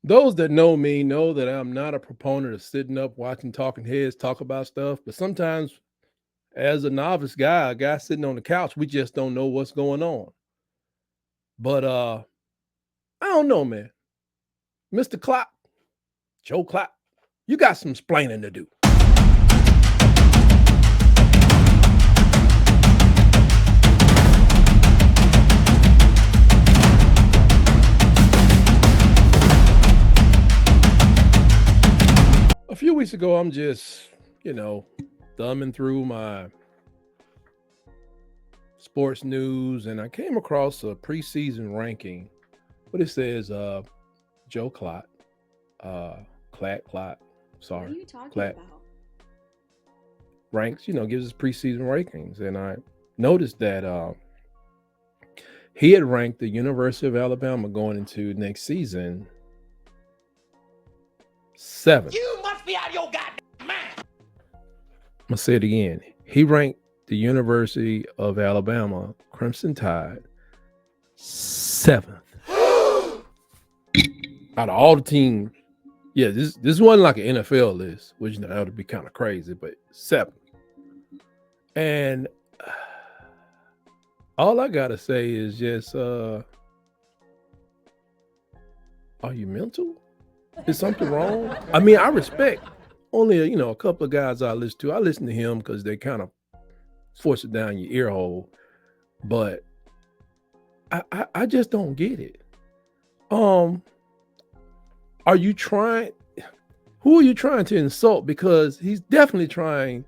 Those that know me know that I'm not a proponent of sitting up watching talking heads talk about stuff, but sometimes as a novice guy, a guy sitting on the couch, we just don't know what's going on. But I don't know, man. Mr. Klatt, Joe Klatt, you got some splaining to do. A few weeks ago, I'm just, thumbing through my sports news and I came across a preseason ranking. What it says, Joe Klatt, uh, Klatt, What are sorry, you talking Klatt about? ranks, gives us preseason rankings. And I noticed that he had ranked the University of Alabama going into next season seventh. You must be out of your goddamn mind. I'm going to say it again. He ranked the University of Alabama Crimson Tide seventh out of all the teams. Yeah, this wasn't like an NFL list, which that would be kind of crazy, but seventh. And all I gotta say is just, are you mental? Is something wrong? I mean, I respect only a couple of guys I listen to. I listen to him because they kind of force it down your ear hole, but I just don't get it. Are you trying? Who are you trying to insult? Because he's definitely trying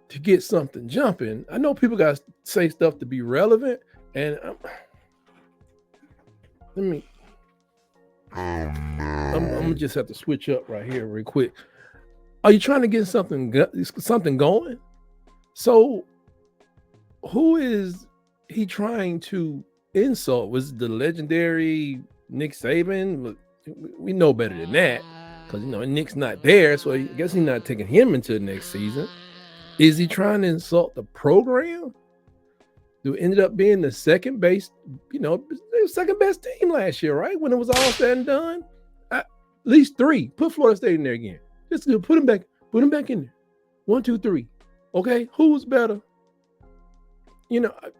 to get something jumping. I know people got to say stuff to be relevant, and I'm gonna just have to switch up right here real quick. Are you trying to get something going? So, who is he trying to insult? Was it the legendary Nick Saban? We know better than that because Nick's not there, so I guess he's not taking him into the next season. Is he trying to insult the program? Who ended up being the second best team last year, right? When it was all said and done, at least three. Put Florida State in there again. Just put him back in there. 1, 2, 3. Okay, who's better? The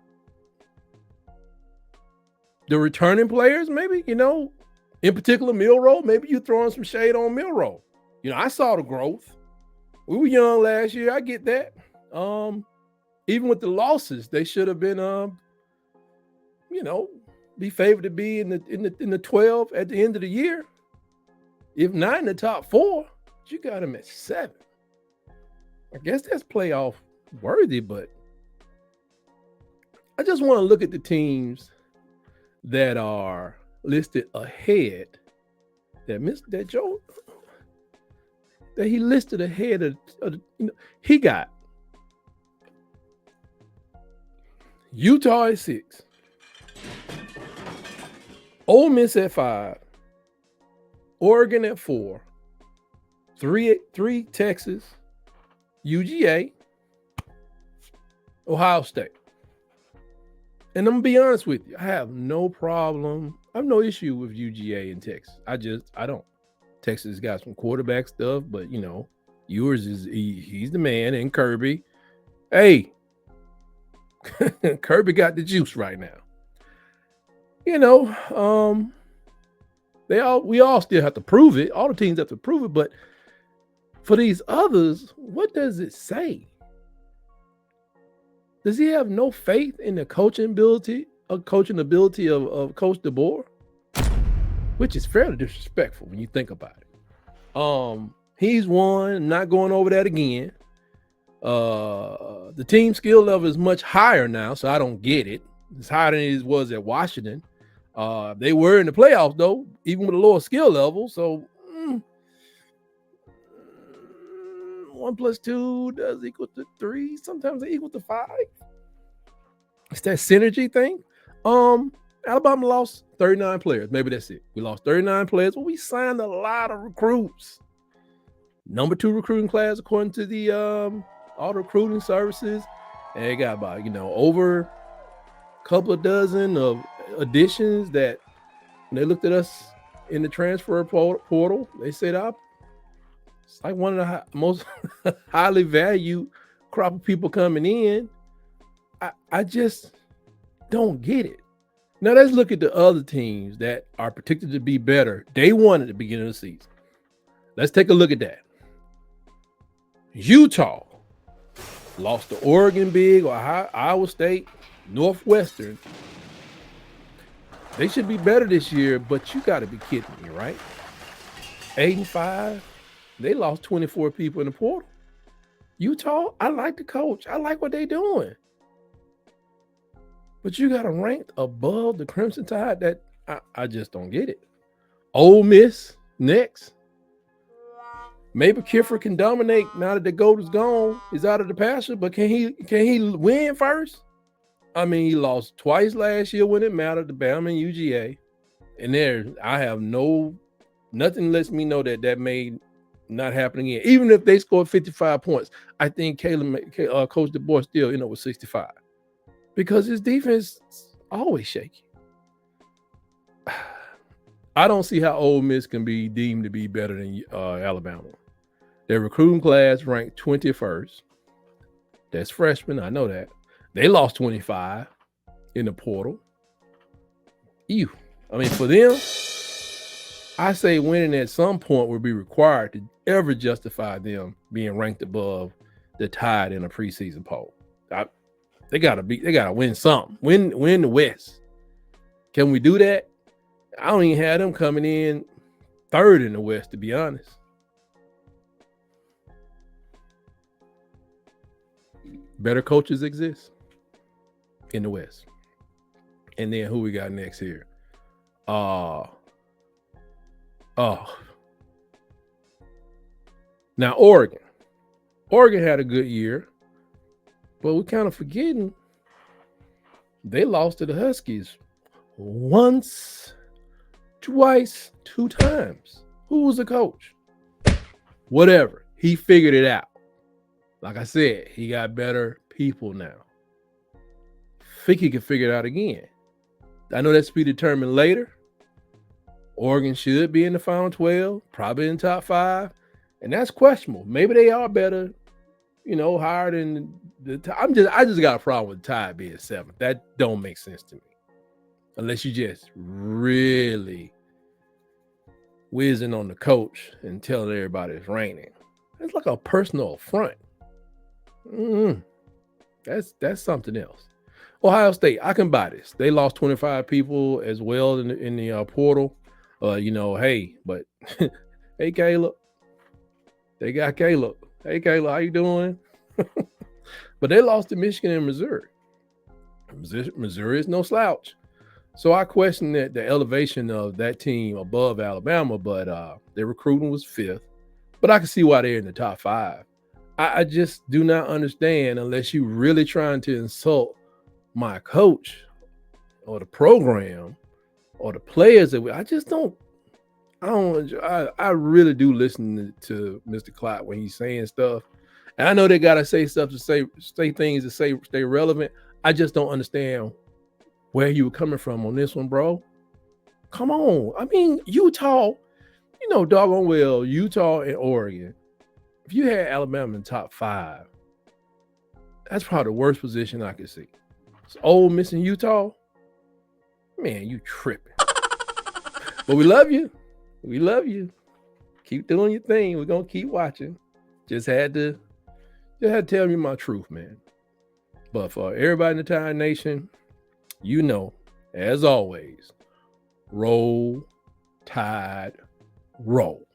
returning players, maybe. In particular, Milroe. Maybe you throwing some shade on Milroe. I saw the growth. We were young last year. I get that. Even with the losses, they should have been, be favored to be in the 12 at the end of the year. If not in the top 4, you got them at 7. I guess that's playoff worthy, but I just want to look at the teams that are listed ahead. That Joe, that he listed ahead of he got Utah at 6, Ole Miss at 5, Oregon at 4, 3 Texas, UGA, Ohio State. And I'm gonna be honest with you, I have no problem. I have no issue with UGA in Texas. I don't. Texas got some quarterback stuff, but yours is he's the man, and Kirby. Hey, Kirby got the juice right now. We all still have to prove it. All the teams have to prove it, but for these others, what does it say? Does he have no faith in the coaching ability of Coach DeBoer? Which is fairly disrespectful when you think about it. He's won, not going over that again. The team skill level is much higher now, so I don't get it. It's higher than it was at Washington. They were in the playoffs, though, even with a lower skill level. So 1 + 2 does equal to 3. Sometimes they equal to 5. It's that synergy thing. Alabama lost 39 players. Maybe that's it. We lost 39 players, but we signed a lot of recruits. Number 2 recruiting class according to the all the recruiting services. And they got about over a couple of dozen of additions that when they looked at us in the transfer portal. They said it's like one of the most highly valued crop of people coming in. I just don't get it. Now let's look at the other teams that are predicted to be better day one at the beginning of the season. Let's take a look at that. Utah lost to Oregon big, or Iowa State, Northwestern. They should be better this year, but you got to be kidding me, right? 8-5. They lost 24 people in the portal. Utah, I like the coach. I like what they're doing. But you got to rank above the Crimson Tide. That I just don't get it. Ole Miss next. Maybe Kiffer can dominate now that the GOAT is gone. He's out of the pasture, but can he win first? I mean, he lost twice last year when it mattered to Bama and UGA. And there, I have nothing lets me know that may not happen again. Even if they scored 55 points, I think Coach DeBoer still end up with 65. Because his defense is always shaky. I don't see how Ole Miss can be deemed to be better than Alabama. Their recruiting class ranked 21st. That's freshmen, I know that. They lost 25 in the portal. Ew. I mean, for them, I say winning at some point would be required to ever justify them being ranked above the Tide in a preseason poll. They gotta win something. Win the West. Can we do that? I don't even have them coming in third in the West, to be honest. Better coaches exist in the West. And then who we got next here? Now Oregon. Oregon had a good year, but we're kind of forgetting they lost to the Huskies once, twice, 2 times. Who was the coach? Whatever. He figured it out. Like I said, he got better people now. Think he can figure it out again. I know that's to be determined later. Oregon should be in the Final 12, probably in the top 5, and that's questionable. Maybe they are better, higher than the Tide. I just got a problem with the Tide being 7th. That don't make sense to me, unless you just really whizzing on the coach and telling everybody it's raining. It's like a personal affront. That's something else. Ohio State, I can buy this. They lost 25 people as well in the portal. Hey, but hey, Caleb. They got Caleb. Hey, Caleb, how you doing? But they lost to Michigan and Missouri. Missouri is no slouch. So I question the elevation of that team above Alabama, but their recruiting was 5th. But I can see why they're in the top 5. I just do not understand, unless you're really trying to insult my coach or the program or the players that I really do listen to Mr. Klatt when he's saying stuff. And I know they got to say stuff to say things to stay relevant. I just don't understand where you were coming from on this one, bro. Come on. I mean, Utah, doggone well, Utah and Oregon. If you had Alabama in top 5, that's probably the worst position I could see. It's Ole Miss and Utah. Man, you tripping. But we love you. We love you. Keep doing your thing. We're going to keep watching. Just had to tell you my truth, man. But for everybody in the Tide Nation, as always, roll, Tide, roll.